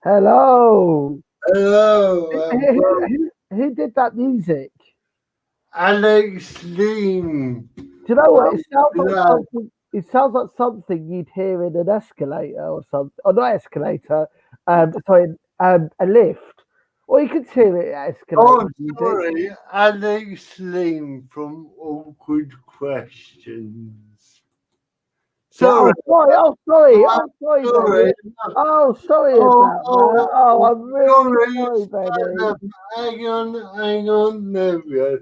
Hello. Hello, Who did that music? Alex Lean. Do you know what? It sounds like Yeah. something. It sounds like something you'd hear in an escalator or something. Or not escalator. Sorry, a lift. Or you could hear it at escalator Oh, music. sorry, Alex Lean from Awkward Questions. Sorry, Oh, sorry. Oh, sorry. Oh, sorry, sorry. baby. Oh, sorry about that. Oh, I'm really sorry, baby. Hang on, there we go.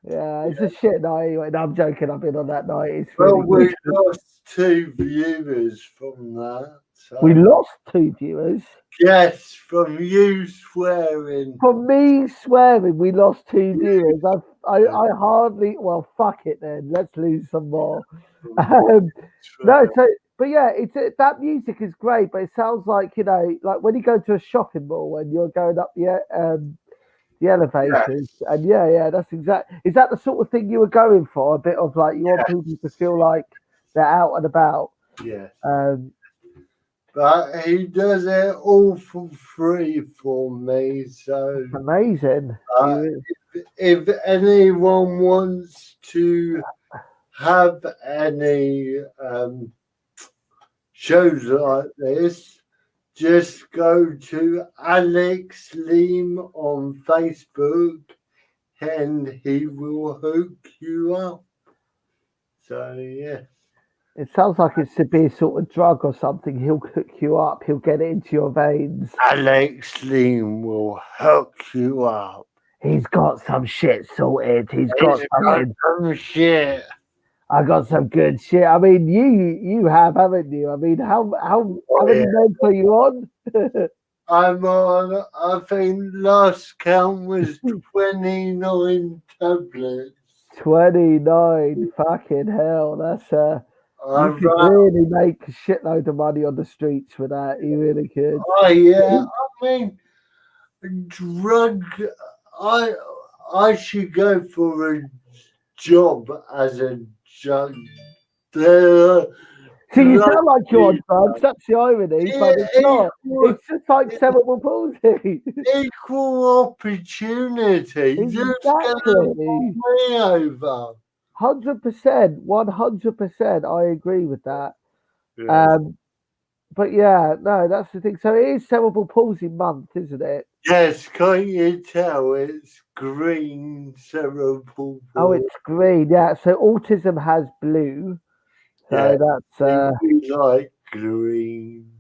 Yeah, it's a shit night anyway. No, I'm joking. I've been on that night. It's Well, really we good. lost 2 viewers from that. So. We lost 2 viewers. Yes, from you swearing. For me swearing, we lost 2 viewers. I hardly. Well, fuck it then. Let's lose some more. No, so but yeah, that music is great, but it sounds like like when you go to a shopping mall and you're going up the elevators, and yeah, that's exact. Is that the sort of thing you were going for? A bit of like you want people to feel like they're out and about. Yeah. Um, But he does it all for free for me. So Amazing. if anyone wants to have any shows like this, just go to Alex Leam on Facebook and he will hook you up. So yeah. It sounds like it's to be a sort of drug or something. He'll hook you up. He'll get it into your veins. Alex Leam will hook you up. He's got some shit sorted. He's got something. some shit. I got some good shit. I mean, you have, haven't you? I mean, how many meds are you on? I'm on, I think last count was 29 tablets. 29. Fucking hell. That's you could really make a shitload of money on the streets for that. You really could. Oh yeah, I mean, drug. I should go for a job as a drug. See, you sound like you're on drugs. That's the irony, but it's not. It's just like cerebral palsy. Equal opportunity. Just gonna pull Exactly. me over. 100%. 100%. I agree with that. Yes. But yeah, no, that's the thing. So it is cerebral palsy month, isn't it? Yes, can't you tell it's green cerebral Oh, palsy? it's green. Yeah. So autism has blue. Yeah, So that's we like green.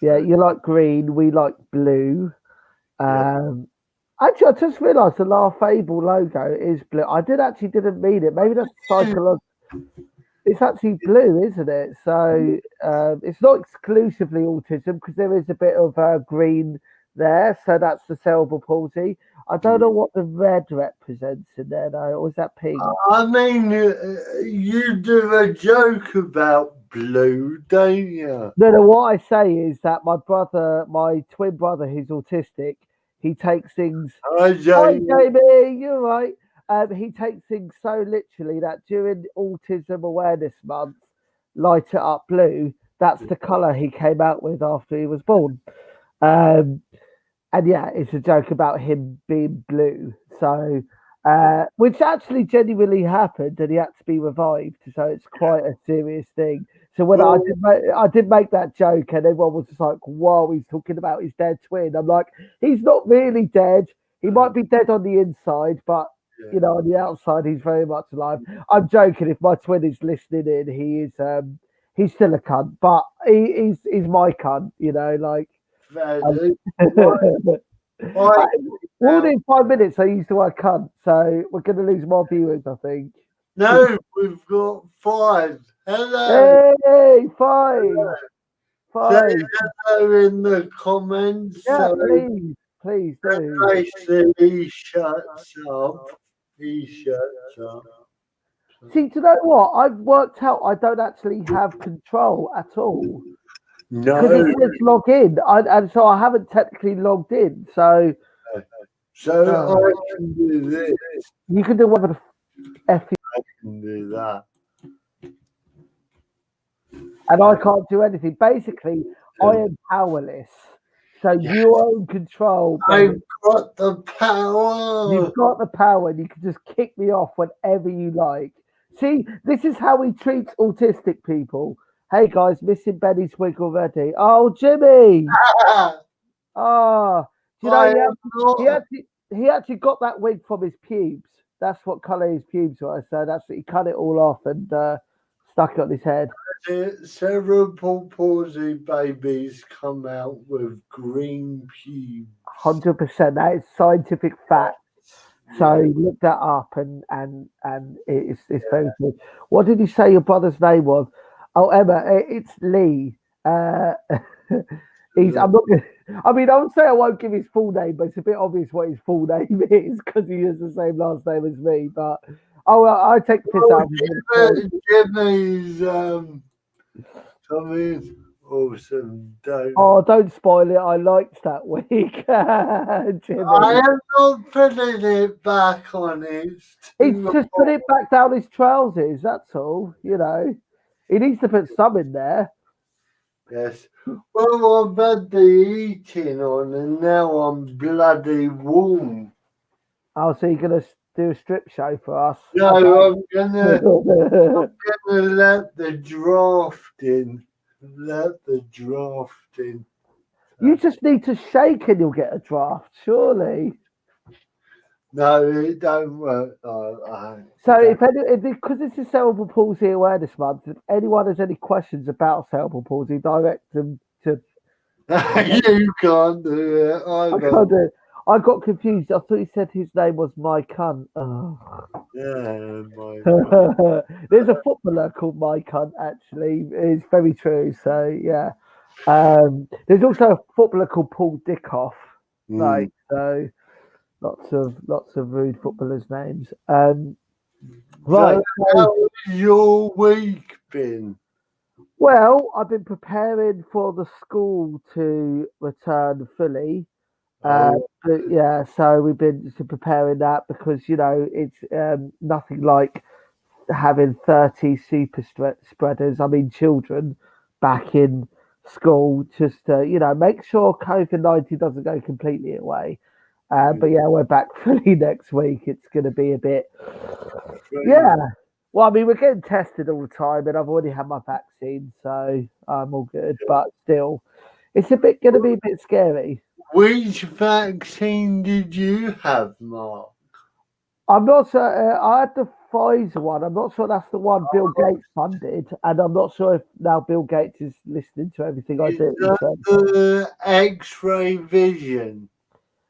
yeah. You like green. We like blue. Yeah. Actually, I just realised the La Fable logo is blue. I didn't mean it. Maybe that's psychological. It's actually blue, isn't it? So it's not exclusively autism because there is a bit of green there. So that's the cerebral palsy. I don't know what the red represents in there though, or is that pink? I mean, you do a joke about blue, don't you? No, no. What I say is that my twin brother, who's autistic, he takes things. I Hi, don't. Jamie. You're right. He takes things so literally that during Autism Awareness Month, light it up blue. That's the colour he came out with after he was born. Um, and yeah, it's a joke about him being blue. So, which actually genuinely happened, and he had to be revived. So it's quite a serious thing. So when Well, I did make that joke, and everyone was just like, "Whoa, he's talking about his dead twin." I'm like, he's not really dead. He might be dead on the inside, but on the outside, he's very much alive. I'm joking. If my twin is listening in, he's still a cunt, but he's my cunt. Like. Within 5 minutes, I used the word cunt, so we're going to lose more viewers, I think. no, we've got 5. Hello. Hey, 5. Say hello in the comments. Yeah, So please do. I say he shuts up. He shuts up. See, do you know what? I've worked out I don't actually have control at all. Because No. it says log in, and so I haven't technically logged in. So I can do this. you can do whatever the F I can do that. and I can't do anything. Basically, I am powerless. So you are in control, I've baby. got the power. You've got the power and you can just kick me off whenever you like. See, this is how he treats autistic people. Hey guys, missing Benny's wig already. Oh, Jimmy! Ah, do you know I am not. he actually got that wig from his pubes. That's what colour his pubes were. So that's he cut it all off and stuck it on his head. Cerebral palsy babies come out with green pubes. 100%. That is scientific fact. So Yeah. look that up and it's very good. What did you say your brother's name was? Oh, Emma, it's Lee. I'm not gonna, I mean, I would say I won't give his full name, but it's a bit obvious what his full name is because he has the same last name as me. But I take the piss out of him. Jimmy's Tommy's awesome. Don't spoil it. I liked that week, Jimmy. I am not putting it back on it. He's just put it back down his trousers. That's all. You know, he needs to put some in there. Yes. Well, I've had the eating on, and now I'm bloody warm. Oh, so you're gonna do a strip show for us? No, I'm gonna let the draft in. You just need to shake and you'll get a draft, surely. No, it don't work. So because this is Cerebral Palsy Awareness Month, if anyone has any questions about cerebral palsy, direct them to. You can't do it. I can't do it. I got confused. I thought he said his name was My Cunt. Oh. Yeah, my cunt. There's a footballer called My Cunt, actually. It's very true. So, yeah. There's also a footballer called Paul Dickoff. Right. So, lots of rude footballers' names. Right. So how has your week been? Well, I've been preparing for the school to return fully. But yeah, so we've been preparing that because it's nothing like having 30 super spreaders. I mean, children back in school. Just to make sure COVID-19 doesn't go completely away. But yeah, we're back fully next week. It's going to be a bit, yeah. Well, I mean, we're getting tested all the time, and I've already had my vaccine, so I'm all good. But still, it's going to be a bit scary. Which vaccine did you have, Mark? I'm not sure. I had the Pfizer one. I'm not sure that's the one Bill Gates funded, and I'm not sure if now Bill Gates is listening to everything I do. The X-ray vision.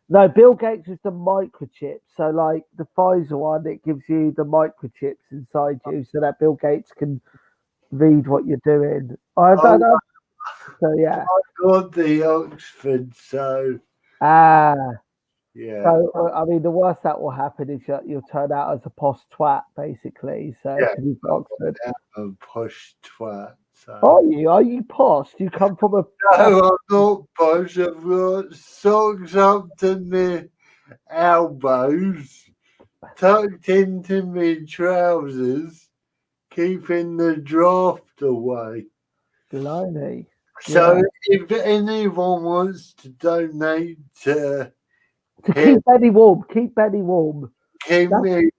No, Bill Gates is the microchip. So, like the Pfizer one, it gives you the microchips inside you, so that Bill Gates can read what you're doing. I don't know. So yeah, I got the Oxford. So yeah. So I mean, the worst that will happen is you'll turn out as a posh twat, basically. So you've Oxford. A posh twat. So. Are you posh? Do you come from a? No, I'm not posh. I've got socks up to my elbows, tucked into my trousers, keeping the draft away. Blimey. So if anyone wants to donate to keep Benny warm, keep me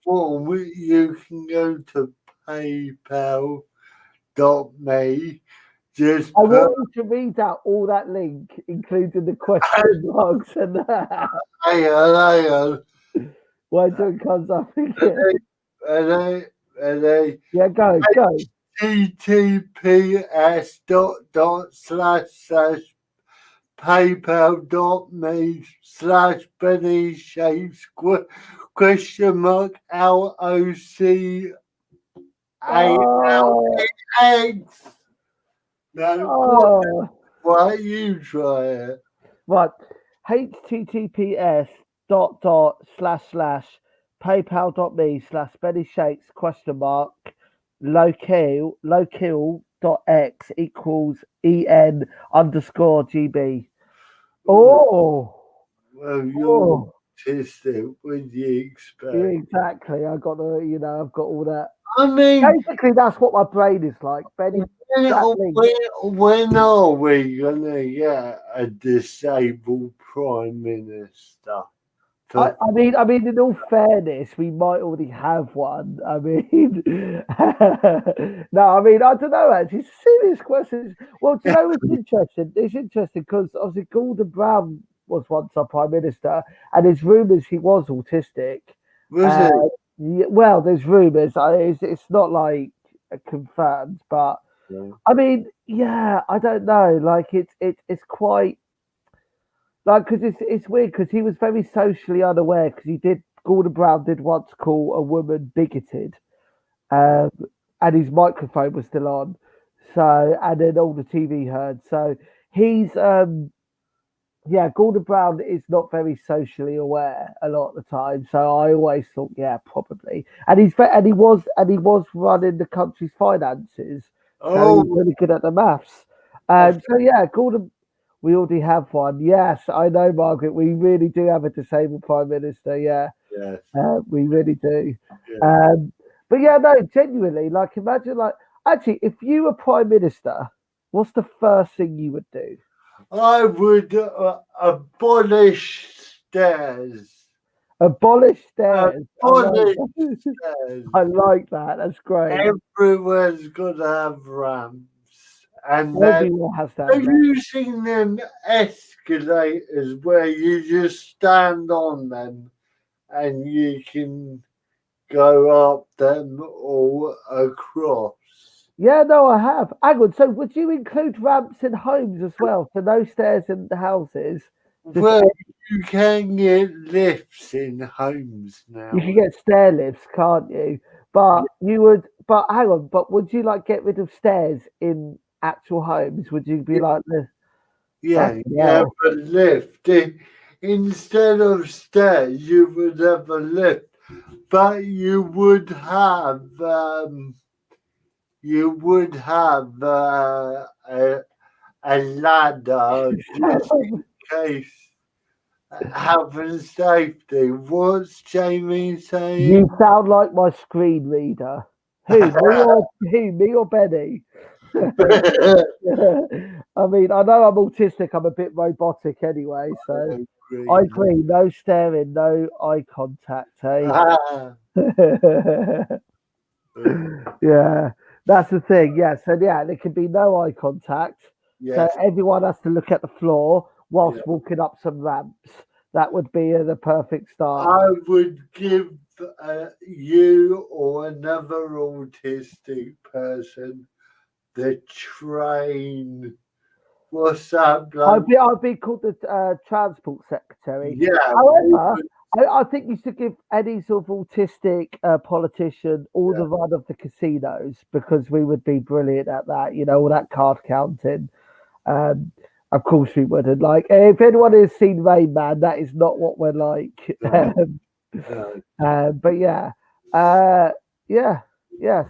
warm, you can go to paypal.me. I want you to read out all that link, including the question marks and that. Hang on. When it comes up again. Ready? Yeah, go. https://paypal.me/Benny Shapes question mark LOCALX. No, why you try it? Right. https://paypal.me/Benny Shakes question mark local.x equals en_GB. Well, autistic would you expect? Yeah, exactly. I've got all that. I mean, Basically, that's what my brain is like, Benny. That link. when are we gonna get a disabled prime minister? I mean, in all fairness, we might already have one. I mean, no, I mean, I don't know. Actually, it's a serious question. Well, do you know what's interesting? It's interesting because obviously Gordon Brown was once our prime minister, and there's rumours he was autistic. Was it? Well, there's rumours. It's not like confirmed, but Yeah. I mean, yeah, I don't know. Like, it's quite. Like, because it's weird because he was very socially unaware because Gordon Brown did once call a woman bigoted, um, and his microphone was still on. So, and then all the TV heard. So he's, yeah, Gordon Brown is not very socially aware a lot of the time. So I always thought, yeah, probably. And he was running the country's finances. So he's Oh, really good at the maths. I've- So yeah, Gordon we already have one. Yes, I know, Margaret. We really do have a disabled prime minister. Yeah, yes, we really do. yeah. But yeah, no, genuinely, like imagine, like actually, if you were prime minister, what's the first thing you would do? I would abolish stairs. Abolish stairs. I like Abolish that. stairs. I like that. That's great. Everyone's got to have ramps. And then, Everyone has to have have that. you seen them escalators where you just stand on them and you can go up them or across? Yeah, no, I have. Hang on. So, would you include ramps in homes as well? So, no stairs in the houses. Just Well, you can get lifts in homes you now. can get stair lifts, can't you? But you would. But hang on. But would you like get rid of stairs in actual homes? Would you be like this? Yeah, Fucking you have hell. a lift. Instead of stairs, you would have a lift, but you would have a ladder just in case health and safety. What's Jamie saying? You sound like my screen reader. Me or Benny? I mean, I know I'm autistic. I'm a bit robotic anyway, so I agree. No staring, no eye contact. Hey, yeah, that's the thing. Yeah, so yeah, there can be no eye contact. So Yes, everyone has to look at the floor yeah. whilst walking up some ramps. That would be the perfect start. I would give you or another autistic person the train. What's that bloke? I'd be called the transport secretary. Yeah, However, I think you should give any sort of autistic politician all yeah. the run of the casinos because we would be brilliant at that. You know, all that card counting. Um, of course we would. And like, if anyone has seen Rain Man, that is not what we're like. No, no. But yeah, uh, yeah.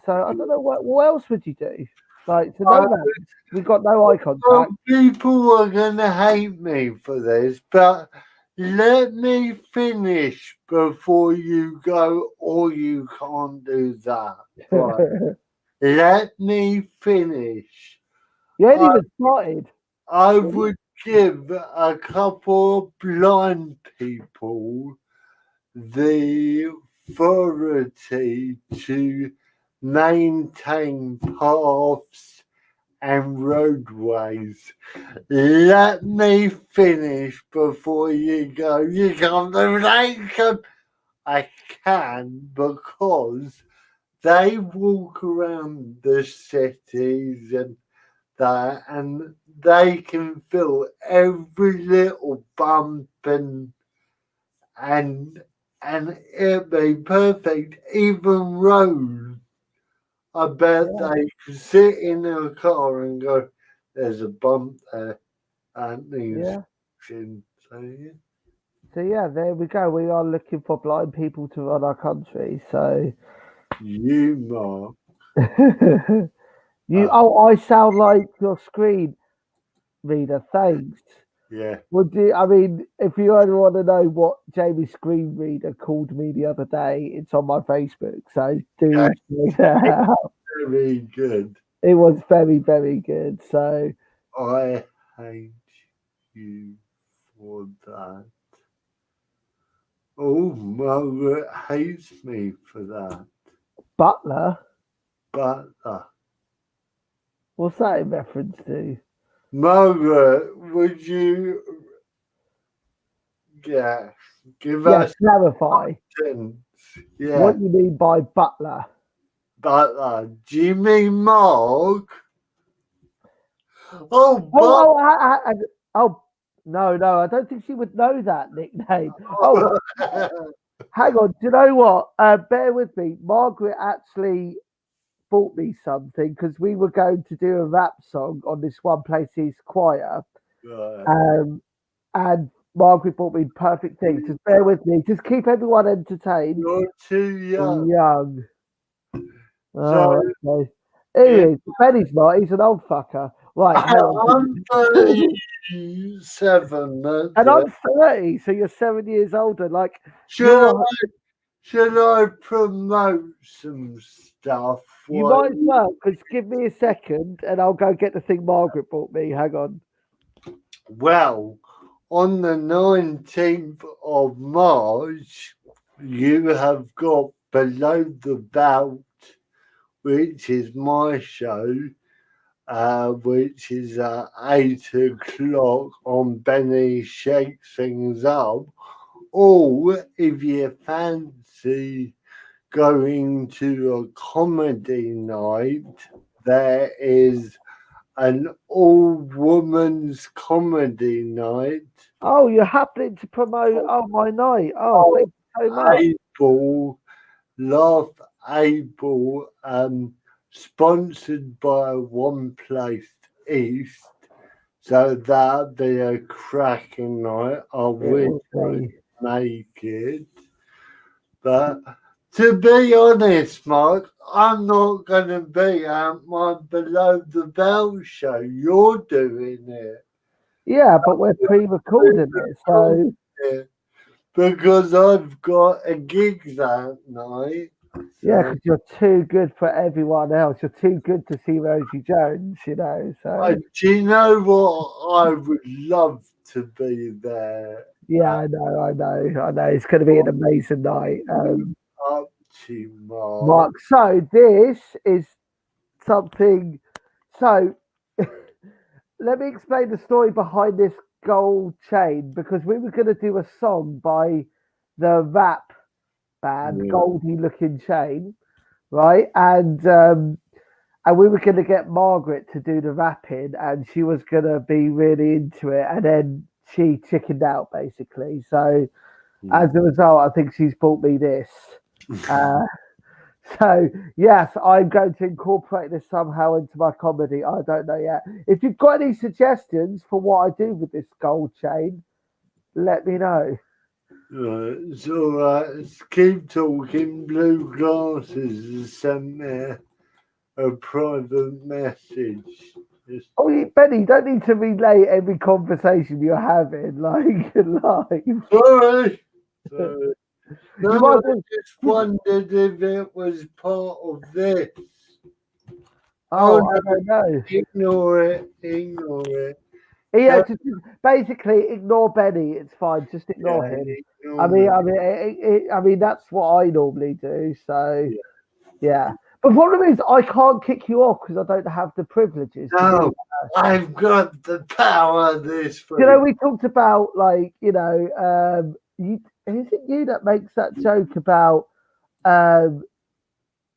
So I don't know what else would you do? Like, so no I ramps. We got no eye contact. Some people are gonna hate me for this, but let me finish before you go, or you can't do that. Right. Let me finish. You ain't I, even started. I would give a couple of blind people the authority to maintain paths and roadways. Let me finish before you go. You can't do that. I can because they walk around the cities and that, and they can feel every little bump and and it'd be perfect. Even roads. I bet Yeah, they could sit in a car and go, "There's a bump there." And needs yeah. fixing. So yeah. So yeah, there we go. We are looking for blind people to run our country. So You Mark. I sound like your screen reader. Thanks. Yeah. Would you? I mean, if you ever want to know what Jamie Screen Reader called me the other day, it's on my Facebook. So Okay. do check that out. Very good. It was very, very good. So I hate you for that. Oh, Margaret hates me for that. Butler, But what's that in reference to? Margaret, would you give Yeah, us clarify. sentence? What Yeah. do you mean by butler? But do you mean Mark? Oh, Oh, oh, oh, no, no, I don't think she would know that nickname. Oh, hang on. Do you know what? Bear with me. Margaret actually bought me something because we were going to do a rap song on this One Place East Choir. right. And Margaret bought me perfect thing. Just bear with me. Just keep everyone entertained You're too and young. young. So, Oh, okay. yeah. Anyway, Benny's not. He's an old fucker. Right, hang I'm on. 37. That's And it. I'm 30, so you're 7 years older. Like, Should you're, I, should I promote some stuff? you might as well, because give me a second and I'll go get the thing Margaret bought me. Hang on. Well, on the 19th of March, you have got Below the Belt, which is my show, which is at 8 o'clock on Benny Shakes Things Up. Or if you fancy going to a comedy night, there is an all-woman's comedy night. Oh, you're happening to promote my night. Oh, Oh, thank you so much. April, Laugh April, sponsored by One Place East. So that'd be a cracking night. I It wish will I'd be. make it. But to be honest, Mark, I'm not going to be at my Below the Belt show. You're doing it. Yeah, but we're pre-recording it, so Yeah, because I've got a gig that night. yeah, So because you're too good for everyone else. You're too good to see Rosie Jones, So do you know what? I would love to be there. yeah, I know. It's going to be an amazing night. Up to Mark. Mark, so this is something. So let me explain the story behind this gold chain because we were going to do a song by the rap band Yeah. Goldie Looking Chain, right? And we were going to get Margaret to do the rapping, and she was going to be really into it, and then she chickened out basically. So as a result, I think she's bought me this. Uh, so yes, I'm going to incorporate this somehow into my comedy. I don't know yet. If you've got any suggestions for what I do with this gold chain, let me know. It's all right. Let's keep talking. Blue Glasses has sent me a private message. Just, Oh, Benny, you don't need to relay every conversation you're having, like live. sorry. Sorry. No, You I might want. just wondered if it was part of this. Oh Oh, I no, don't know. ignore it. Ignore it. Yeah, Don't, just basically ignore Benny. It's fine. Just ignore yeah, him. ignore me. I mean, that's what I normally do. So Yeah. yeah. But the problem is, I can't kick you off because I don't have the privileges to do No, that. I've got the power this week. We talked about is it you that makes that joke about um,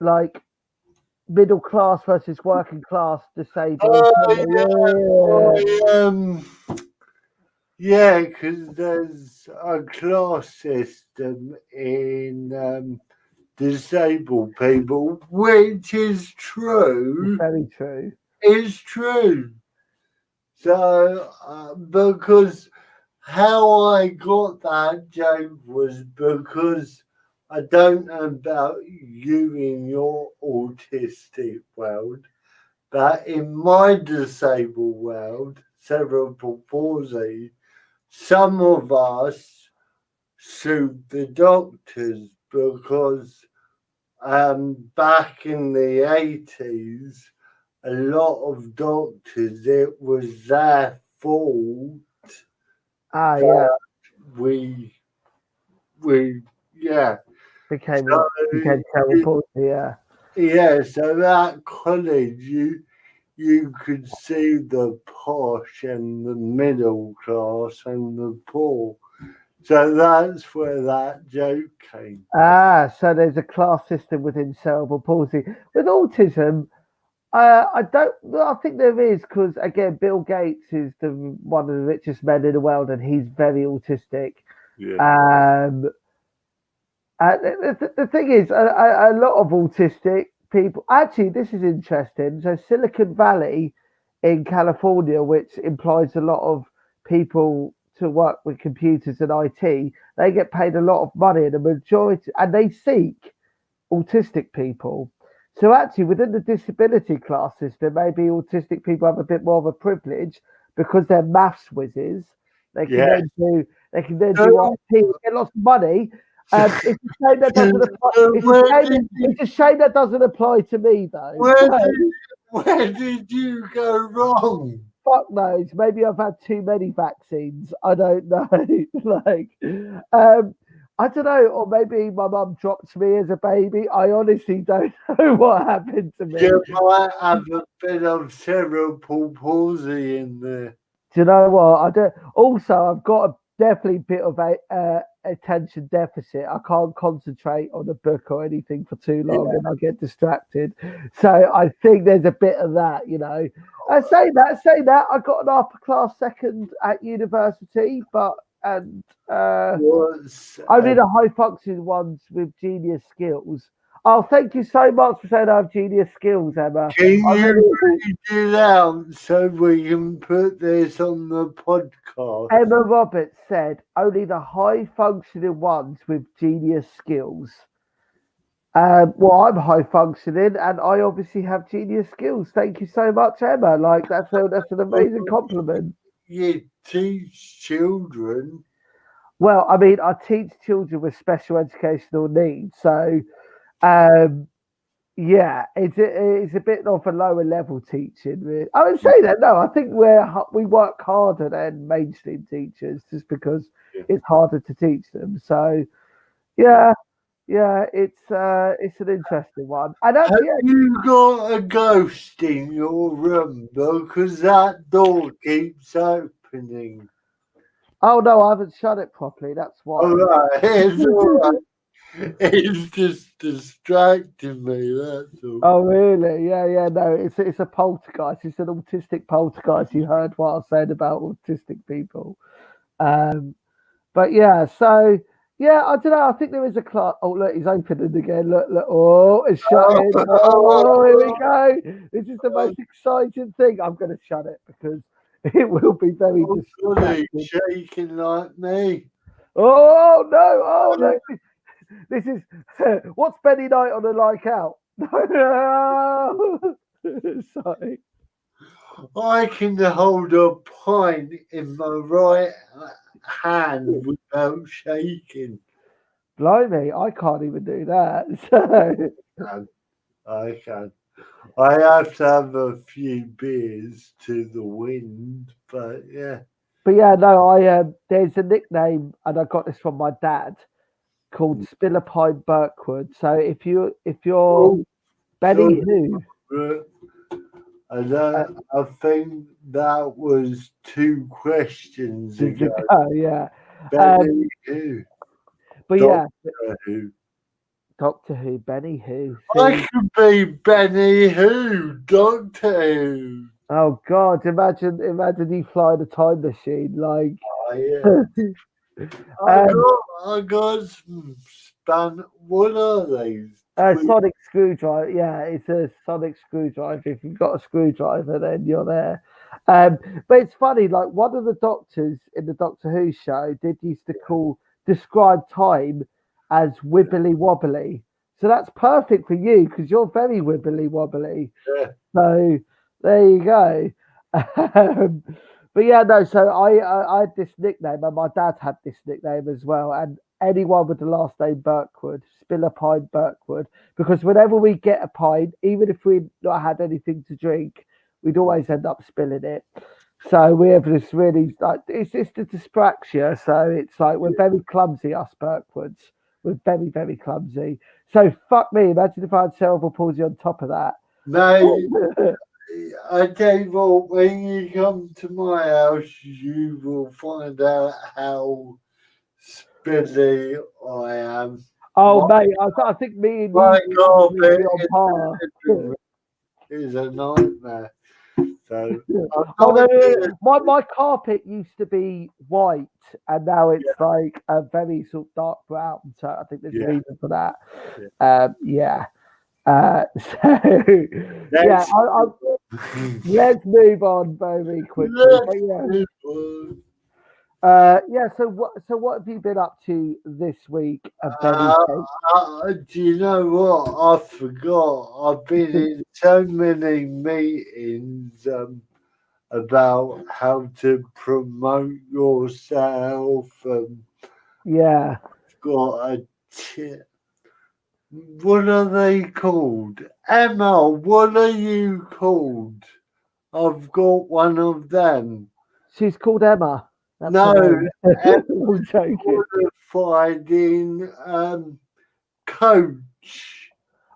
like middle class versus working class disabled? Oh Yeah. yeah, because there's a class system in disabled people, which is It's true. very true. Is true. So, because how I got that joke was because I don't know about you in your autistic world, but in my disabled world, cerebral palsy, some of us sued the doctors because back in the 80s, a lot of doctors, it was their fault Yeah. we yeah. Became So cerebral palsy, yeah. yeah, so at college you could see the posh and the middle class and the poor. So that's where that joke came. So there's a class system within cerebral palsy. With autism, I don't. Well, I think there is because again, Bill Gates is one of the richest men in the world, and he's very autistic. Yeah. Um, the thing is, a lot of autistic people. Actually, this is interesting. So Silicon Valley in California, which employs a lot of people to work with computers and IT, they get paid a lot of money, and the majority, and they seek autistic people. So actually, within the disability class system, maybe autistic people have a bit more of a privilege because they're maths whizzes. They can Yeah. then do they can then do So, IT, get lots of money. It's a shame that doesn't apply. It's a shame that doesn't apply to me though. where So, did where did you go wrong? fuck knows. Maybe I've had too many vaccines. I don't know. like, um, I don't know. Or maybe my mum dropped me as a baby. I honestly don't know what happened to me. You might have a bit of cerebral palsy in there. Do you know what? I don't. Also, I've got a definitely bit of a attention deficit. I can't concentrate on a book or anything for too long, and I get distracted. So I think there's a bit of that, you know. Say that, I got an upper class second at university, but and Was only the high functioning ones with genius skills. Oh, thank you so much for saying I have genius skills, Emma. can I you really, read it out so we can put this on the podcast? Emma Roberts said only the high functioning ones with genius skills. Well, I'm high functioning and I obviously have genius skills. Thank you so much, Emma. Like that's an amazing compliment. You teach children. Well, I mean, I teach children with special educational needs, so um, yeah, it's a bit of a lower level teaching. Really. I would say that no, I think we work harder than mainstream teachers just because Yeah. it's harder to teach them. So yeah, yeah, it's an interesting one. And Have actually, yeah, you got a ghost in your room? Because that door keeps opening. oh no, I haven't shut it properly. That's All why. right, it's all right. It's just distracting me. That's all. Oh really? Yeah, yeah. No, it's a poltergeist. It's an autistic poltergeist. You heard what I was saying about autistic people. Um, But yeah, so yeah, I don't know. I think there is a class. Oh, look, he's opening again. Look, look. Oh, it's shutting. Oh, here we go. This is the most exciting thing. I'm going to shut it because it will be very Oh, golly, distracting. shaking like me. Oh no! Oh no! This is what's Benny Knight on a like out. Sorry. I can hold a pint in my right hand without shaking. Blimey, I can't even do that. So And I can. I have to have a few beers to the wind, but yeah. but yeah, no, I there's a nickname, and I got this from my dad called Spillerpine Birkwood. So if you're Oh, Benny sorry, who, uh, I think that was two questions did ago. you go? Yeah, Benny who? but yeah, Doctor Who? Doctor Who, Benny who. I See, could be Benny Who, Doctor Who. oh God, imagine you fly the time machine like. Oh, yeah. um, I got some span. What are these? A sonic screwdriver. Yeah, it's a sonic screwdriver. If you've got a screwdriver, then you're there. Um, but it's funny, like one of the doctors in the Doctor Who show did used to describe time as wibbly wobbly. So that's perfect for you because you're very wibbly wobbly. Yeah. So there you go. Um, But yeah, no. So I had this nickname, and my dad had this nickname as well. And anyone with the last name Birkwood, spill a pint Birkwood, because whenever we get a pint, even if we'd not had anything to drink, we'd always end up spilling it. So we have this really like it's just a dyspraxia. So it's like we're very clumsy, us Birkwoods. We're very, very clumsy. So fuck me. Imagine if I had cerebral palsy on top of that. Mate, I tell you what, when you come to my house, you will find out how spilly I am. Oh, My, mate, I think me and my you would carpet be on par. is a nightmare. So I'm Oh no, not no, here. no. My carpet used to be white, and now it's like a very sort of dark brown. So I think there's a Yeah, reason for that. yeah. Yeah. So yeah, Next. let's move on very quickly. Let's But yeah, move on. yeah. So what have you been up to this week, Benny? Uh, do you know what? I forgot. I've been in so many meetings about how to promote yourself. Yeah, Got a what are they called? Emma, what are you called? I've got one of them. she's called Emma. That's her No, name. Emma I'm joking. qualified in coach,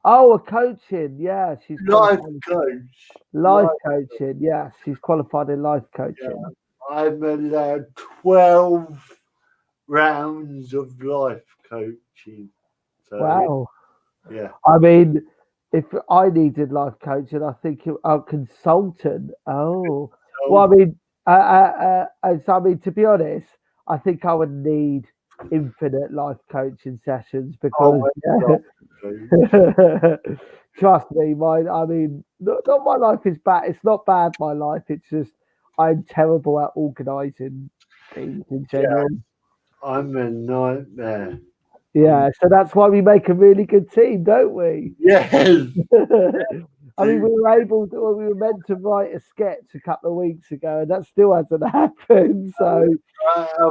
Oh, a coaching. Yeah, she's life qualified. coach. Life Life, coaching. Yeah, she's qualified in life yeah. coaching. I'm allowed 12 rounds of life coaching. So, Wow. yeah. I mean, if I needed life coaching, I think a consultant. Oh, well, I So, mean, so I mean, to be honest, I think I would need infinite life coaching sessions I'm because, a life coach. trust me, I mean, not my life is bad. It's not bad, my life. It's just I'm terrible at organising things in Yeah, general. I'm a nightmare. Yeah, so that's why we make a really good team, don't we? Yes. I mean, we were meant to write a sketch a couple of weeks ago, and that still hasn't happened. So,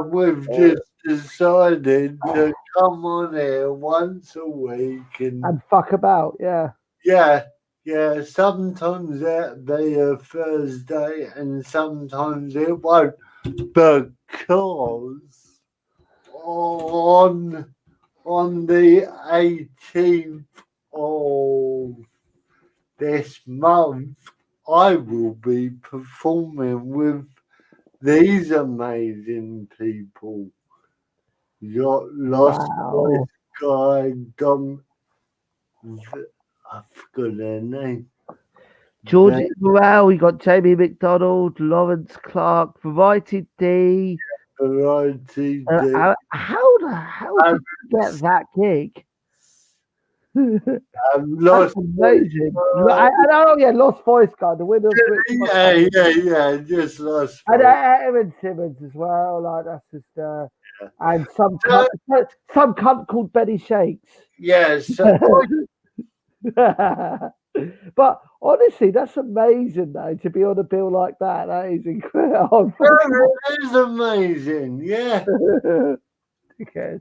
We've just decided to come on here once a week and and fuck about, yeah. yeah, yeah, sometimes that'll be a Thursday and sometimes it won't because on the 18th of this month I will be performing with these amazing people. Your lost Wow. voice guy, Dom. I forgot their name. George They Morale, we got Jamie McDonald, Lawrence Clark, Variety D. variety day. How I'm, did you get that gig? I'm That's lost voice amazing. guy. Oh yeah, Lost Voice Guy, the winner of British Got Yeah, Talent. yeah, yeah. Just lost And voice. Aaron Simmons as well. Like that's just and So, some cunt called Benny Shakes. yeah, so But honestly, that's amazing though to be on a bill like that. That is incredible. it is amazing. Yeah. Dickhead.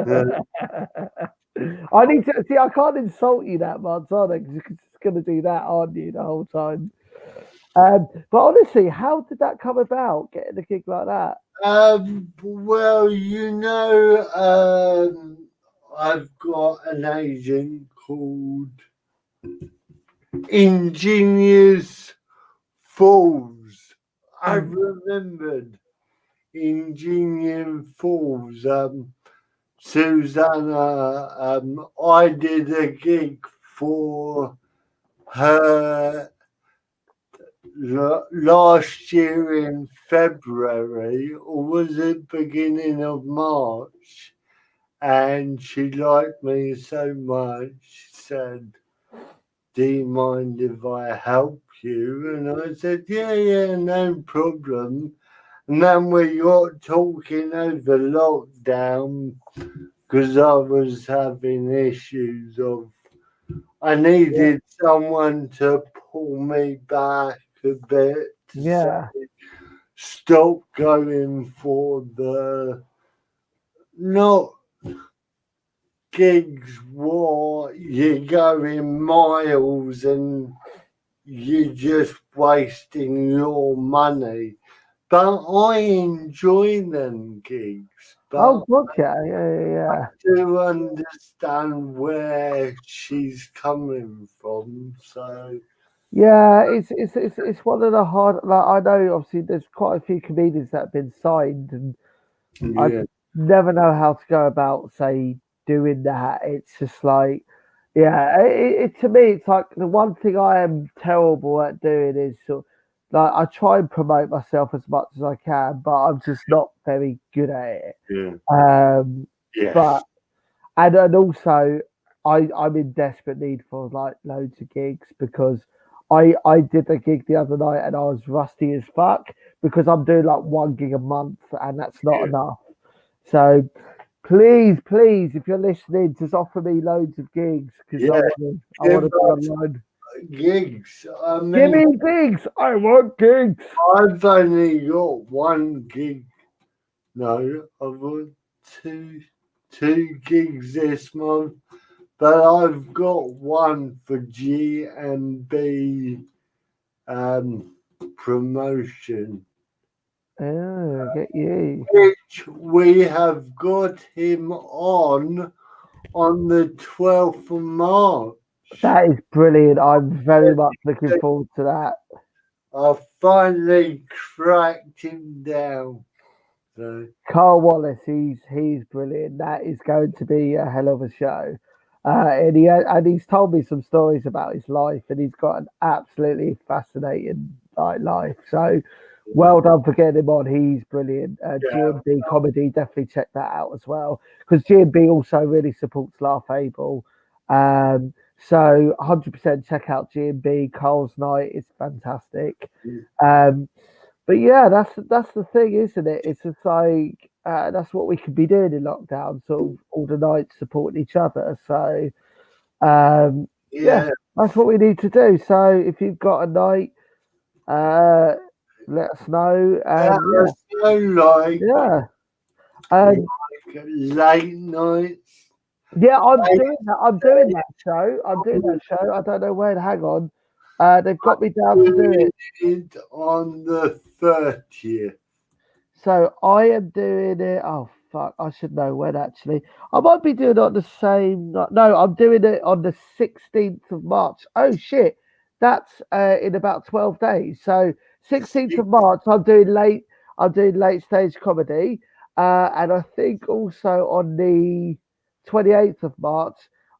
Yeah. I need to see. I can't insult you that much, are they? Because you're just going to do that, aren't you, the whole time? But honestly, how did that come about? Getting a gig like that? Well, I've got an agent called Ingenious Fools. I remembered Ingenious Fools. Susanna, I did a gig for her last year in February, or was it beginning of March? And she liked me so much, she said, "Do you mind if I help you?" And I said, "Yeah, yeah, no problem." And then we got talking over lockdown because I was having issues of I needed someone to pull me back a bit to say Yeah. stop going for the not gigs where you're going miles and you're just wasting your money. But I enjoy them gigs. But Yeah. do understand where she's coming from. So Yeah, it's one of the hard. Like I know, obviously, there's quite a few comedians that have been signed, and I yeah, never know how to go about, say, doing that. It's just like, yeah, to me, it's like the one thing I am terrible at doing is sort of, like I try and promote myself as much as I can, but I'm just not very good at it. yeah, But yes, and also I'm in desperate need for like loads of gigs because I did a gig the other night and I was rusty as fuck because I'm doing like one gig a month and that's not yeah, enough. So please, if you're listening, just offer me loads of gigs because yeah. I Give want to be us online. gigs. I Give mean, me gigs. I want gigs. I've only got one gig. No, I've got two gigs this month, but I've got one for GMB promotion, Oh, get you. which we have got him on the 12th of March. That is brilliant. I'm very much looking forward to that. I finally cracked him down. So, Carl Wallace, he's brilliant. That is going to be a hell of a show. And he's told me some stories about his life, and he's got an absolutely fascinating life. So, well done for getting him on. He's brilliant. yeah, GMB comedy, definitely check that out as well because GMB also really supports Laugh Able. So 100% check out GMB. Carl's night is fantastic. Um, but yeah, that's the thing, isn't it? It's just like that's what we could be doing in lockdown, sort of all the nights supporting each other. So yeah, yeah. that's what we need to do. So if you've got a night, uh, let us know. That And was so yeah, um, late nights. yeah, I'm doing that. I'm doing that show. I'm doing that show. I don't know when. Hang on, they've got me down to do it. It on the 30th. So I am doing it. Oh fuck! I should know when actually. I might be doing it on the same. No, I'm doing it on the 16th of March. Oh shit! That's in about 12 days. So 16th of March, I'm doing late. I'm doing late stage comedy, and I think also on the 28th of March,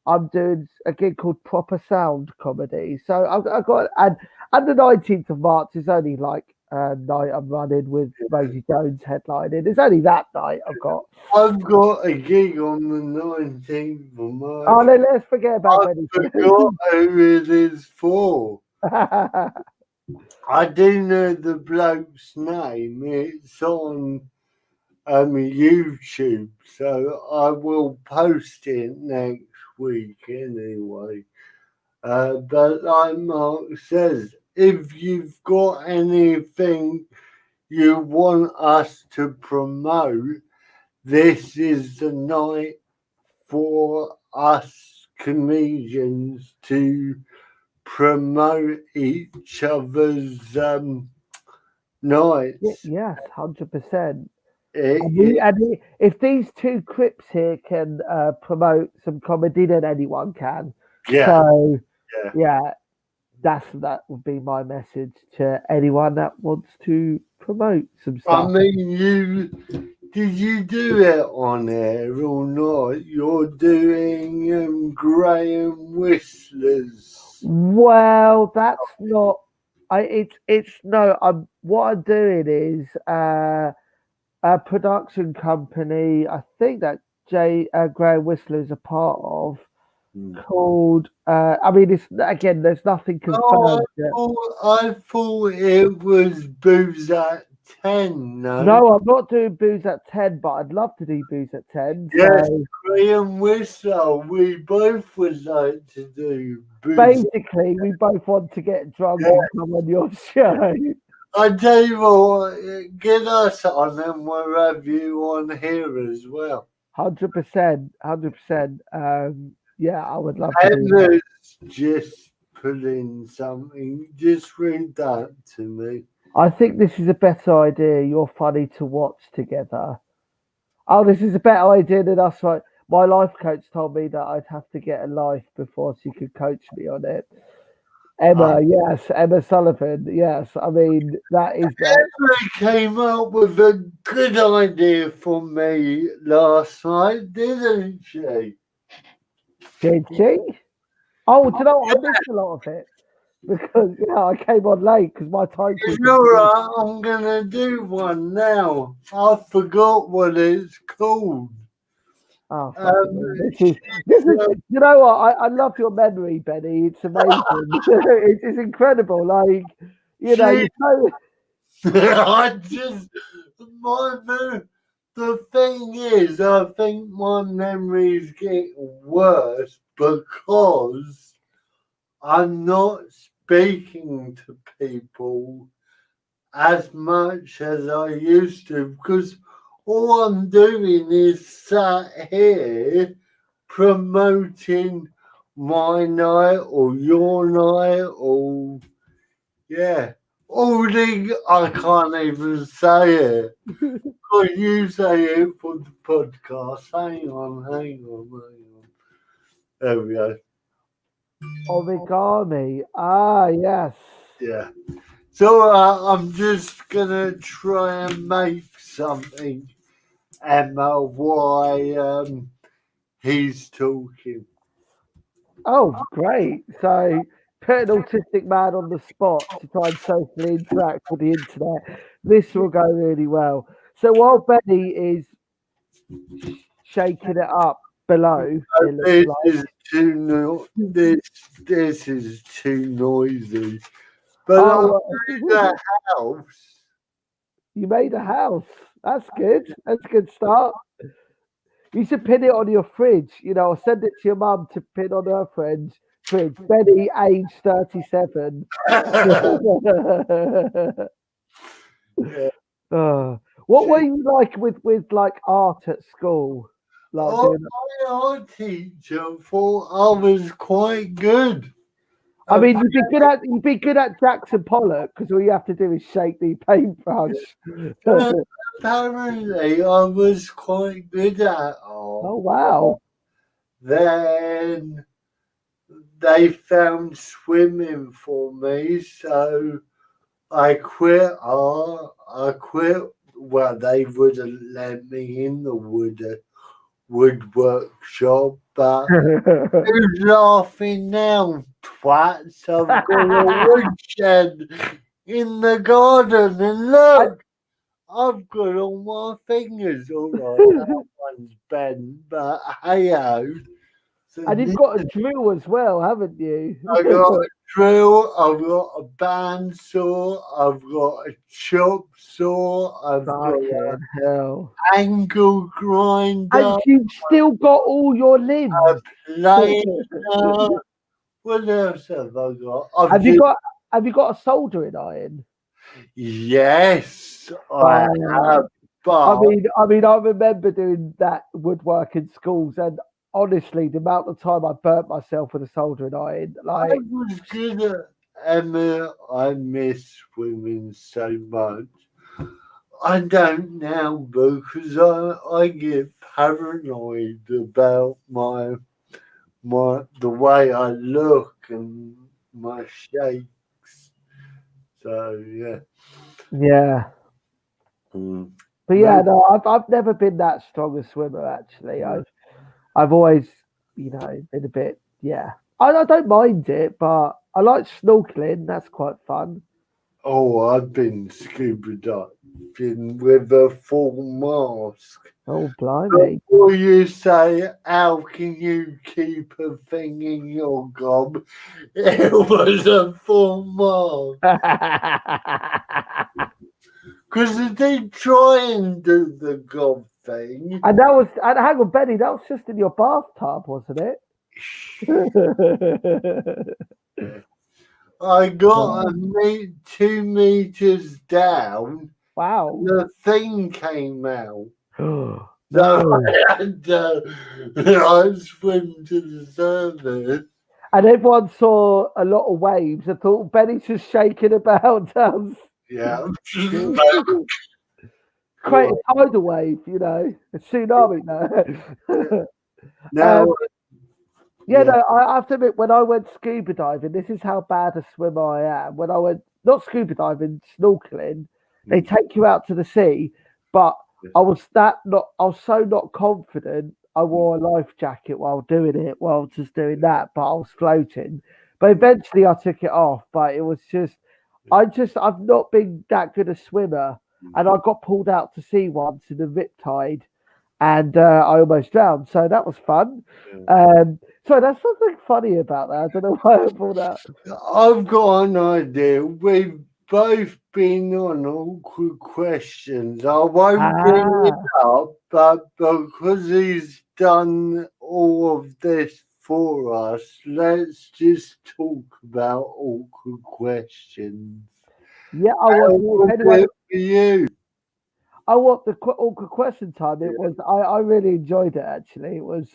I'm doing a gig called Proper Sound Comedy. So I've got and the 19th of March is only like night I'm running with Rosie Jones headlining. It's only that night I've got. I've got a gig on the 19th of Oh, March. let's forget about I Benny. forgot who it is for. I do know the bloke's name. It's on YouTube, so I will post it next week anyway. But like Mark says, if you've got anything you want us to promote, this is the night for us comedians to promote each other's nights. Yes, 100%. It, If these two Crips here can promote some comedy, then anyone can. yeah, So yeah. yeah, that would be my message to anyone that wants to promote some I stuff. mean, did you do it on air or not? You're doing Graham Whistler's. Well, that's not. It's no. What I'm doing is a production company. I think that Graham Whistler is a part of called. I mean, it's again. There's nothing Oh, confirmed yet. I thought it was Booze at 10, no? No, I'm not doing booze at 10, but I'd love to do booze at 10. Yes, So Graham Whistler. We both would like to do Booze. basically, we both want to get drunk Yeah, and come on your show. I tell you what, get us on and we'll have you on here as well. 100%, 100%. Yeah, I would love to do that. Emma's just put in something. Just read that to me. I think this is a better idea. You're funny to watch together. Oh, this is a better idea than us. Right? My life coach told me that I'd have to get a life before she could coach me on it. Uh, Emma, yes, Emma Sullivan, yes. I mean, that is that. Emma came up with a good idea for me last night, didn't she? Did she? Oh, do you know what? I missed a lot of it because I came on late because my It's timekeeping. alright, I'm gonna do one now. I forgot what it's called. Oh, fucking Um, hell. This she's, is, you know what? I love your memory, Benny. It's amazing. It's incredible. Like, she, you're so. I just, the thing is, I think my memories get worse because I'm not speaking to people as much as I used to because all I'm doing is sat here promoting my night or your night or yeah. All the I can't even say it. Could you say it for the podcast? Hang on. There we go. Origami. Ah, yes. Yeah. So I'm just gonna try and make something, Emma. Why he's talking. Oh, great. So, put an autistic man on the spot to try and socially interact with the internet. This will go really well. So, while Benny is shaking it up below, it looks This like. is too this is too noisy. But I Oh, made a house. you made a house. That's good. That's a good start. You should pin it on your fridge. Or send it to your mum to pin on her fridge. Benny, age 37. Yeah. What were you like with like art at school? Like Oh, doing. my art teacher thought I was quite good. I mean, you'd be good at Jackson Pollock because all you have to do is shake the paintbrush. Apparently, I was quite good at Oh art. wow! Then they found swimming for me, so I quit art. I quit. Well, they wouldn't let me in the woodwork shop, but who's laughing now, twats? I've got a woodshed in the garden, and I, look, I've got all my fingers. All right, that one's bent, but hey ho. So and you've got a drill as well, haven't you? I got a drill, I've got a bandsaw, I've got a chop saw, I've got Fucking hell! an angle And grinder, you've still got all your limbs. planer. What else have I got? I've have you just got Have you got a soldering iron? yes, I have, Wow. I but mean, I mean, I remember doing that woodwork in schools, and honestly, the amount of time I burnt myself with a soldering iron, I like, was good at Emma. I miss swimming so much. I don't now because I get paranoid about my the way I look and my shakes. So yeah. yeah. Mm. But yeah, Maybe, no, I've never been that strong a swimmer. Actually, I've always, been a bit, yeah. I don't mind it, but I like snorkeling. That's quite fun. oh, I've been scuba diving with a full mask. Oh, blimey. Or you say, how can you keep a thing in your gob? It was a full mask. Because they did try and do the gob thing. And that was, and hang on, Benny, that was just in your bathtub, wasn't it? I got 2 meters down, and Wow. the thing came out. So No. I had to I swim to the surface. And everyone saw a lot of waves. I thought Benny's just shaking about down. Yeah. Create a tidal wave, you know, a tsunami. No. Now, Yeah, yeah. no, I have to admit, when I went scuba diving, this is how bad a swimmer I am. When I went, not scuba diving, snorkeling, they take you out to the sea, but I was so not confident. I wore a life jacket while doing it, while just doing that, but I was floating. But eventually I took it off, but it was I've not been that good a swimmer. And I got pulled out to sea once in a riptide and I almost drowned. So that was fun. So that's something funny about that. I don't know why I brought that. I've got an idea. We've both been on awkward questions. I won't bring it Ah, up, but because he's done all of this for us, let's just talk about awkward questions. yeah. I How was. If was anyone, it for you? I want the awkward question time. It was. I really enjoyed it. Actually, it was.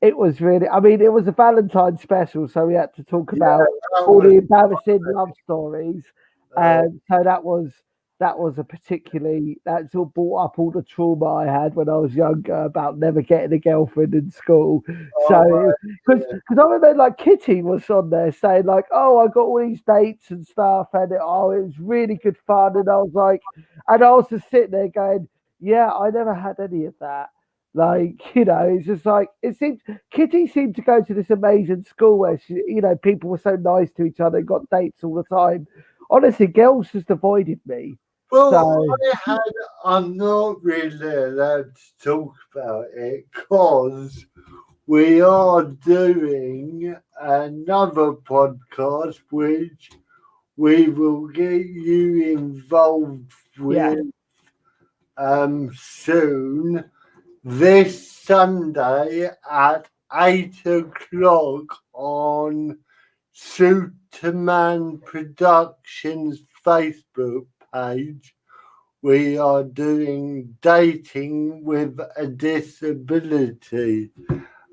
It was really. I mean, it was a Valentine's special, so we had to talk Yeah, about that all was the embarrassing love stories, uh, and so that was a particularly that's all brought up all the trauma I had when I was younger about never getting a girlfriend in school. So because yeah. I remember like Kitty was on there saying like, oh, I got all these dates and stuff, and it was really good fun, and I was like, and I was just sitting there going, yeah, I never had any of that. Like, you know, it's just like it seemed Kitty seemed to go to this amazing school where people were so nice to each other, got dates all the time. Honestly, girls just avoided me. Well, So I'm not really allowed to talk about it because we are doing another podcast which we will get you involved yeah. with soon. This Sunday at 8 o'clock on Superman Productions Facebook page. We are doing dating with a disability.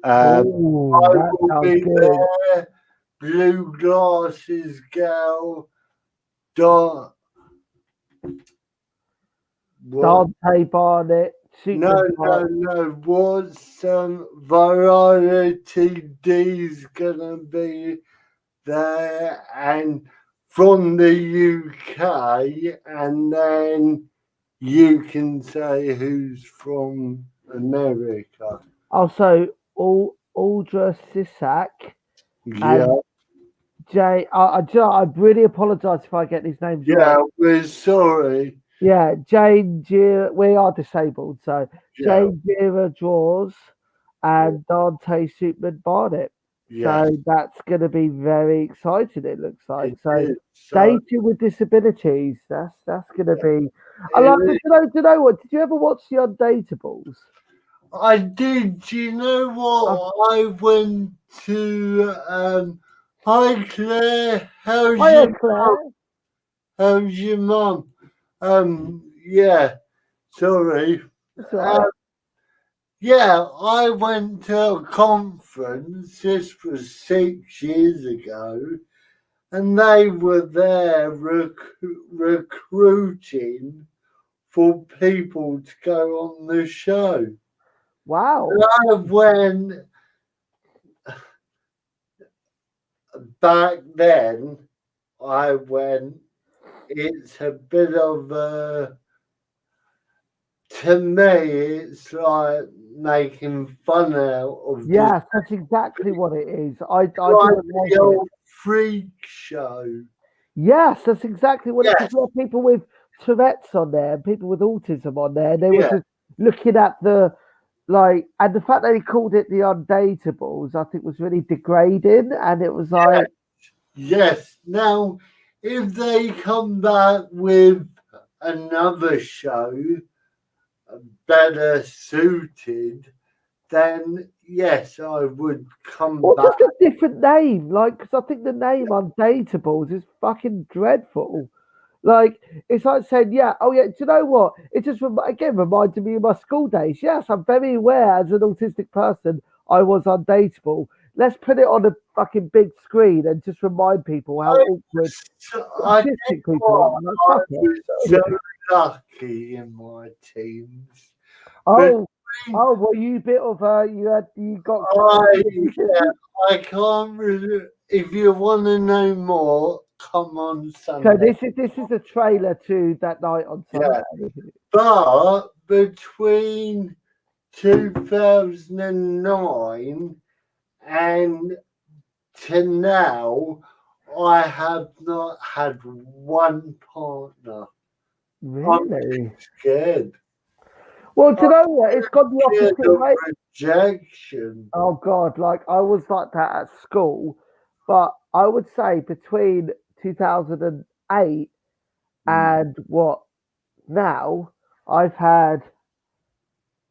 I Oh, that will sounds be good. there. Blue glasses girl. Dot. What? Dante Barnett, No, Superman no, Barnett. no. What's Variety D's gonna be there and from the UK, and then you can say who's from America. Also, Audra Sisak Yeah, and Jay. I really apologise if I get these names yeah, wrong. we're sorry. Yeah, Jane Gira, we are disabled, so Yeah, Jane Gira Draws and Dante Superman Barnett. yeah, So that's going to be very exciting. It looks like it so. is. So, Dating with disabilities. That's going to yeah, be. I it like. is. Do you know what? Did you ever watch the Undateables? I did. Do you know Uh, what? I went to. Hi Claire, Hiya, Claire. how's your mum? Yeah. Sorry. That's all right. Uh, yeah, I went to a conference. This was 6 years ago, and they were there recruiting for people to go on the show. And Wow. I went back then. I went. It's a bit of a. To me, it's like making fun out of the Yes, that's exactly what it is. I like didn't like the it. old freak show. Yes, that's exactly what it because Yes, you have people with Tourette's on there and people with autism on there. They were yeah, just looking at the like, and the fact that he called it the undateables, I think was really degrading. And it was yeah, like, yes. Now, if they come back with another show better suited, then yes, I would come Or back. just a different name, like, because I think the name Undateables is fucking dreadful. Like, it's like saying, yeah, oh yeah, do you know what? It just again reminded me of my school days. Yes, I'm very aware as an autistic person I was undateable. Let's put it on a fucking big screen and just remind people how awkward I tell autistic you people what, are. Like, I fuck was it. so lucky in my teams. But Oh, oh, well, you bit of you got quite. I can't really. If you want to know more, come on So Sunday. this is a trailer to that night on Yeah, Sunday. but between 2009 and to now, I have not had one partner. I'm Really? scared. Well, do you I'm know what? It's gone the scared opposite of way. rejection. Oh God, like I was like that at school, but I would say between 2008 and what now, I've had.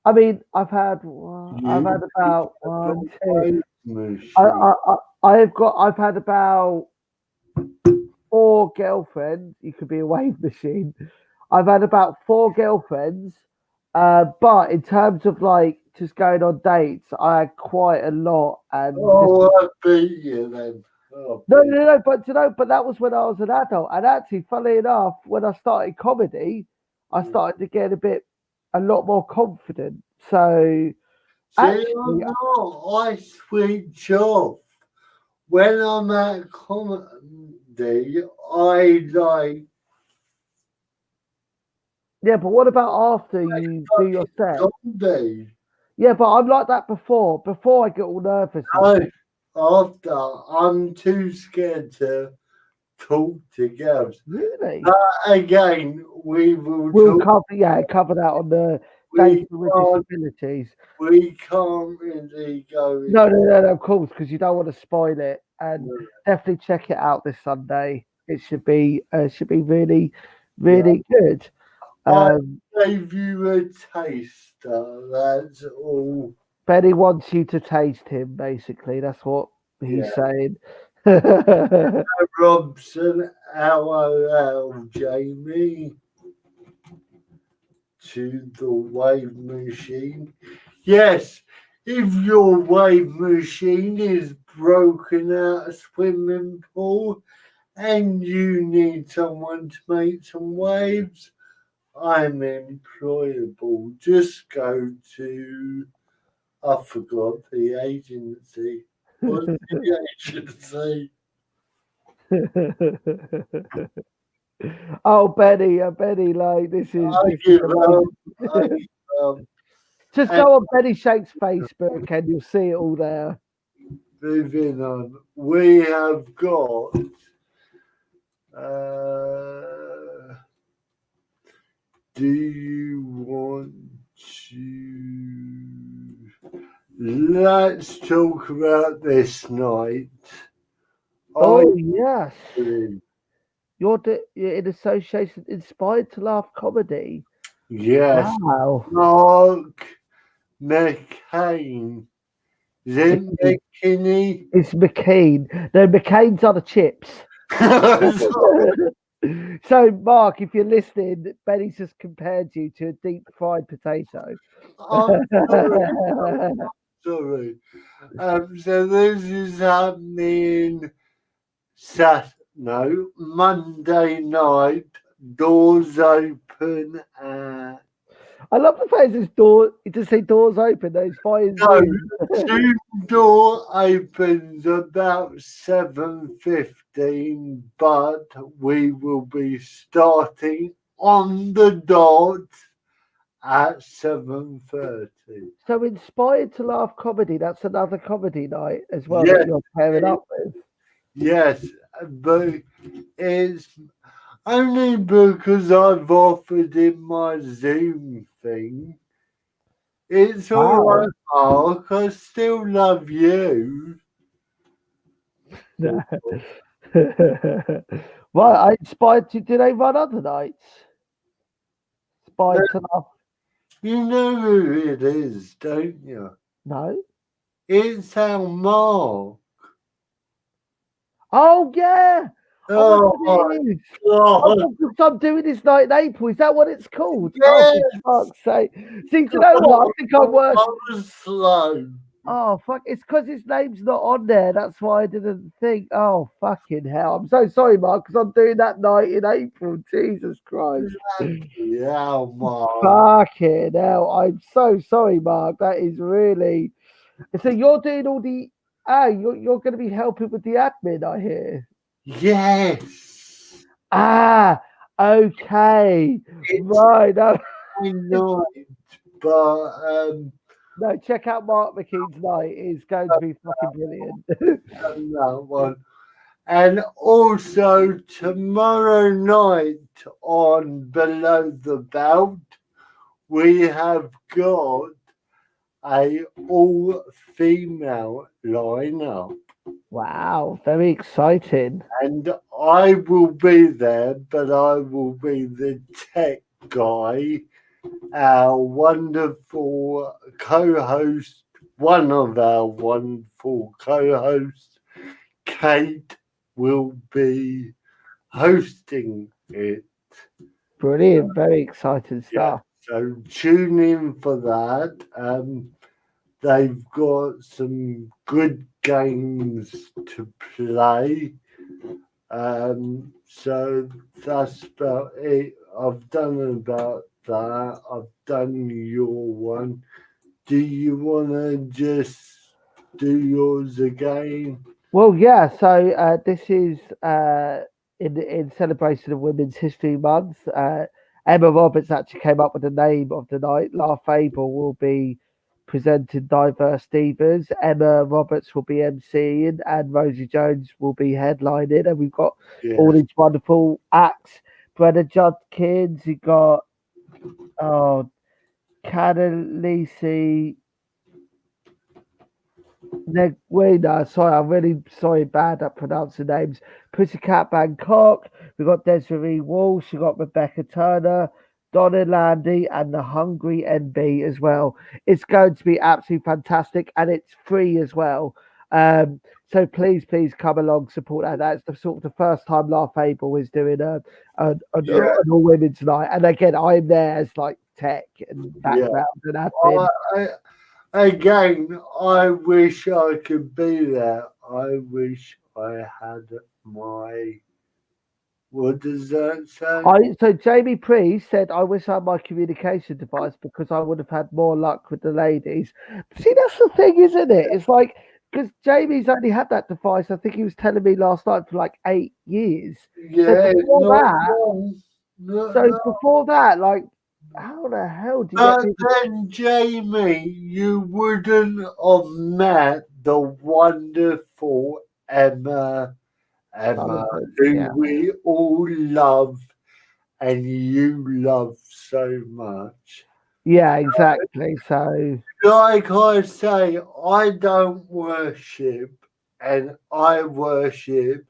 I mean, I've You had about the one, two. wave machine. I've had about four girlfriends. You could be a wave machine. I've had about four girlfriends, but in terms of like just going on dates, I had quite a lot. And this, Oh, I beat you then. Oh, no, but you know, but that was when I was an adult. And actually, funnily enough, when I started comedy, I started to get a lot more confident. So see, actually, I'm not. I switch off. When I'm at comedy, I like yeah. But what about after you do your set? zombie. Yeah, but I'm like that before. Before I get all nervous and No, stuff. after I'm too scared to talk to girls. Really? But again, we will We'll talk. cover that on the We data with can't. disabilities. We can't really go No, in. of course, because you don't want to spoil it. And definitely check it out this Sunday. It should be really, Yeah, really good. I Um, gave you a taster. That's all. Benny wants you to taste him. Basically, that's what Yeah. he's saying. Robson, LOL, Jamie, to the wave machine. Yes, if your wave machine is broken out a swimming pool and you need someone to make some waves, I'm employable. Just go to, I forgot the agency. What's the agency? Oh, Benny, like I this is give up. I amazing. give up. Just And go on Benny Shake's Facebook and you'll see it all there. moving on, we have got. Uh, do you want to? Let's talk about this night. I Oh yes, believe. you're in association inspired to laugh comedy. Yes, Wow, Mark McCain. Is it McKean. McKinney? It's McCain. No, McCain's are the chips. So, Mark, if you're listening, Benny's just compared you to a deep fried potato. I'm sorry. Sorry. So this is happening Monday night. Doors open at I love the fact his door. It just say doors open. Those by his no. room. Zoom door opens about 7:15, but we will be starting on the dot at 7:30. So inspired to laugh comedy. That's another comedy night as well that Yes, you're pairing up with. yes, but it's only because I've offered him my Zoom thing. It's all Wow. right, Mark. I still love you. No. Well, I inspired to. Do they run other nights? No, Inspired to laugh. you know who it is, don't you? No. It's our Mark. Oh yeah. Oh, that's Oh what my it is. God. Oh, because I'm doing this night in April. Is that what it's called? Oh, Yes. for fuck's sake. See, do you know what? I think I'm worse. I was slow. Oh fuck! It's because his name's not on there. That's why I didn't think. Oh fucking hell! I'm so sorry, Mark, because I'm doing that night in April. Jesus Christ! Yeah, Mark. Fucking hell! I'm so sorry, Mark. That is really. So you're doing all the. You're going to be helping with the admin, I hear. Yes. Ah, okay, It's right. No, my night, but no. Check out Mark McKean's night. It's going to be fucking brilliant. that one. And also tomorrow night on Below the Belt, we have got a all-female lineup. Wow, very exciting. And I will be there, but I will be the tech guy. Our wonderful co-host, one of our wonderful co-hosts, Kate, will be hosting it. Brilliant, very exciting Yeah, stuff. so tune in for that. They've got some good games to play. So that's about it. I've done about that. I've done your one. Do you want to just do yours again? Well, yeah. So this is in celebration of Women's History Month. Emma Roberts actually came up with the name of the night. La Fable will be presenting diverse divas. Emma Roberts will be emceeing, and Rosie Jones will be headlining. And we've got all Yeah, these wonderful acts. Brenna Judkins. You got oh, Canalisi. Negwina, sorry, I'm really sorry bad at pronouncing names. Pussycat Bangkok, we've got Desiree Walsh, we've got Rebecca Turner, Donna Landy, and the Hungry NB as well. It's going to be absolutely fantastic and it's free as well. So please come along, support that. That's the sort of the first time Laugh Able is doing an yeah, all women's night. And again, I'm there as like tech and yeah. background and admin. Again, I wish I could be there. I wish I had my. What does that say? So Jamie Priest said, "I wish I had my communication device because I would have had more luck with the ladies." See, that's the thing, isn't it? It's like because Jamie's only had that device. I think he was telling me last night for like 8 years. So Yeah, before not that, wrong. No. like, how the hell do you get But people? then, Jamie, you wouldn't have met the wonderful Emma, Sullivan? who Yeah, we all love and you love so much. yeah, exactly. So Like I say, I don't worship and I worship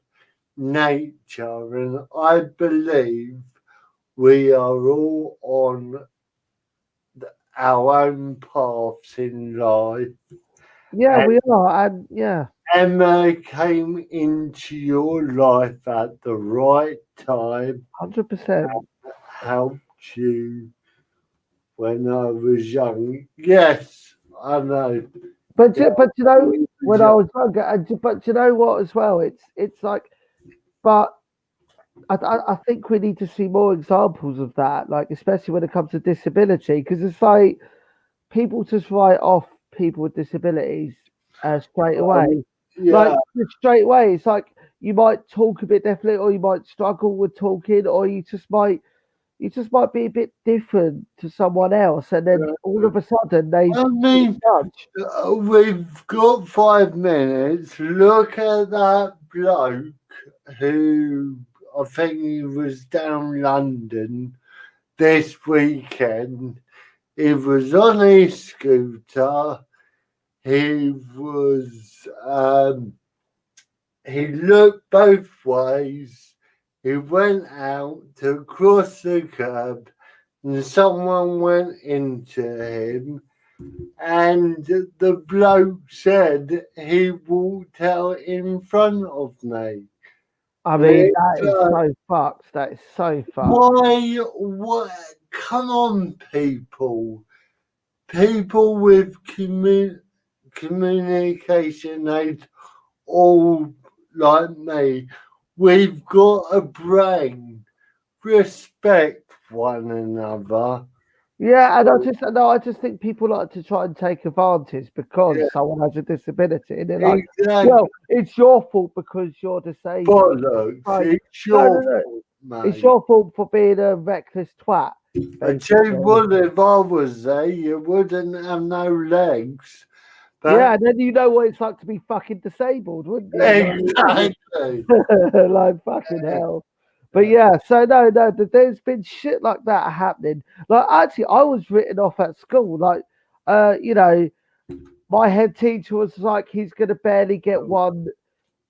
nature, and I believe we are all on our own paths in life. yeah, And we are, and yeah, Emma came into your life at the right time, 100%. helped you when I was young. Yes, I know. But you know, When I was when I young. was younger, but you know what as well? It's like, but I think we need to see more examples of that, like especially when it comes to disability, because it's like people just write off people with disabilities straight away. Like Yeah, just straight away, it's like you might talk a bit differently, or you might struggle with talking, or you just might be a bit different to someone else, and then all of a sudden they I mean, judge. we've got 5 minutes. Look at that bloke who I think he was down London this weekend. He was on his scooter. He was he looked both ways. He went out to cross the curb and someone went into him. and the bloke said he walked out in front of me. I And mean, it's that is so fucked. That is so fucked. why? What? Come on, people. People with communication aids, all like me, we've got a brain. Respect one another. Yeah, and I just think people like to try and take advantage because Yeah, someone has a disability, and they're like, exactly. "Well, it's your fault because you're disabled." Bollocks. Like, It's no, your no, no, fault, it's mate. your fault for being a reckless twat, I tell you basically. what, if I was there, you wouldn't have no legs. Yeah, But and then you know what it's like to be fucking disabled, wouldn't you? exactly. Like fucking hell. But yeah, so no, there's been shit like that happening. Like actually, I was written off at school. Like, you know, my head teacher was like, he's gonna barely get one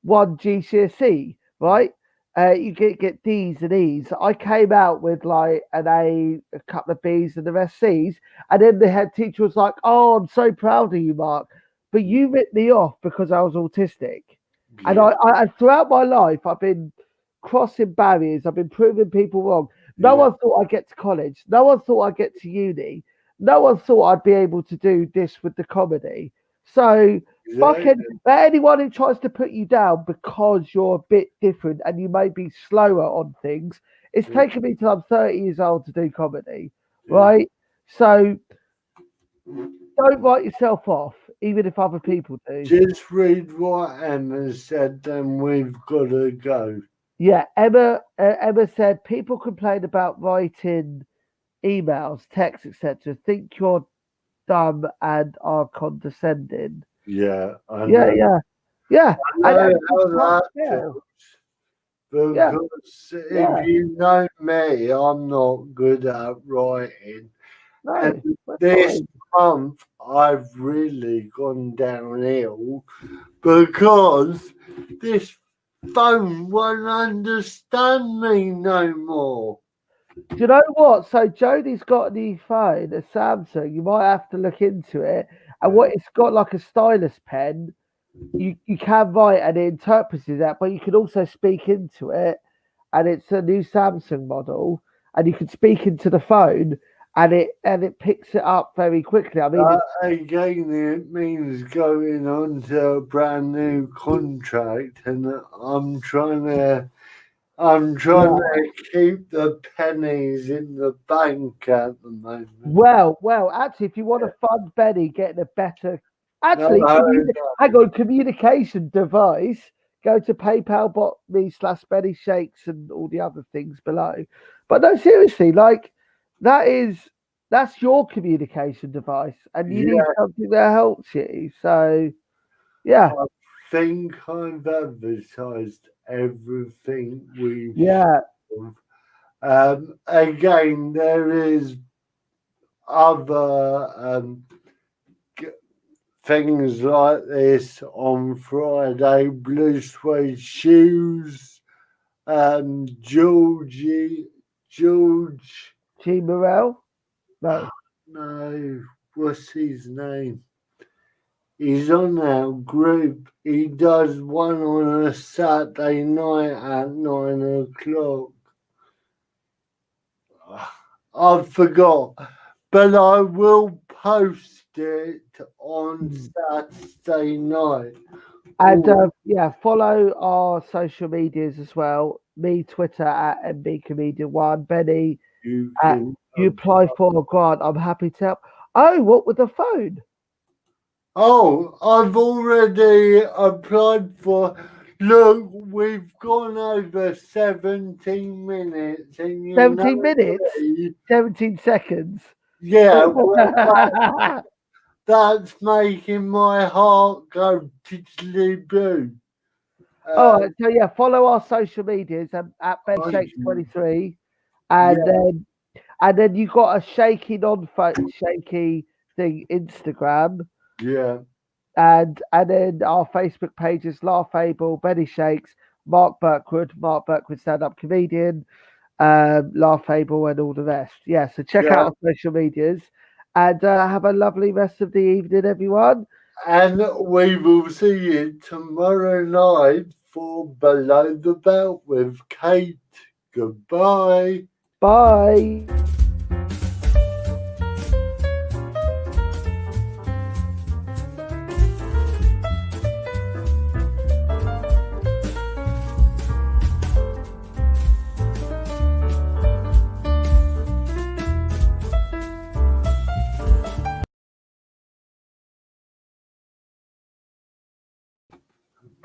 GCSE, right? You get D's and E's. I came out with like an A, a couple of B's, and the rest C's. And then the head teacher was like, "Oh, I'm so proud of you, Mark, but you ripped me off because I was autistic." And Yeah, throughout my life, I've been crossing barriers. I've been proving people wrong. No yeah, one thought I'd get to college. No one thought I'd get to uni. No one thought I'd be able to do this with the comedy. So fucking exactly. but anyone who tries to put you down because you're a bit different and you may be slower on things, it's Yeah, taken me till I'm 30 years old to do comedy, yeah. right? So don't write yourself off, even if other people do. Just read what Emma said, then we've got to go. Yeah, Emma said people complain about writing emails, texts, etc. Think you're dumb and are condescending. Yeah, I Yeah, know. yeah, yeah. I And know it's how not that fair. feels. Yeah, Because if yeah. you know me, I'm not good at writing. And No, that's this fine. month, I've really gone downhill because this phone won't understand me no more. Do you know what? So Jodie's got a new phone, a Samsung. You might have to look into it. And Yeah. what it's got like a stylus pen. You can write and it interprets that, but you can also speak into it. And it's a new Samsung model, and you can speak into the phone, and it picks it up very quickly. I mean, it's Again, it means going on to a brand new contract, and I'm trying yeah. to keep the pennies in the bank at the moment. Well. Actually, if you want to fund Benny getting a better, No, actually, no, hang on, communication device. Go to PayPal.me/Benny Shakes and all the other things below. But no, seriously, like that is that's your communication device, and you need yeah, something that helps you. So yeah, I think I've advertised everything we yeah, should. Again, there is other g- things like this on Friday. Blue suede shoes. George. G Morel. No, No, what's his name? He's on our group. He does one on a Saturday night at 9 o'clock. I forgot, but I will post it on Saturday night. and Oh, yeah, follow our social medias as well. Me, Twitter at MB Comedian One, Benny. you Uh, can. you apply for a grant. I'm happy to help. Oh, what with the phone? Oh, I've already applied for. Look, we've gone over 17 minutes, and you know 17 minutes? me. 17 seconds. Yeah, well, that's making my heart go tiddly boo. All Uh, right, so yeah, follow our social medias at thank you. BenShakes23, Yeah, and then you got a shaky thing Instagram, yeah, and then our Facebook pages Laugh Able, Benny Shakes, Mark Burkwood stand up comedian, Laugh Able, and all the rest. Yeah, so check yeah, out our social medias. And have a lovely rest of the evening, everyone. And we will see you tomorrow night for Below the Belt with Kate. Goodbye. Bye.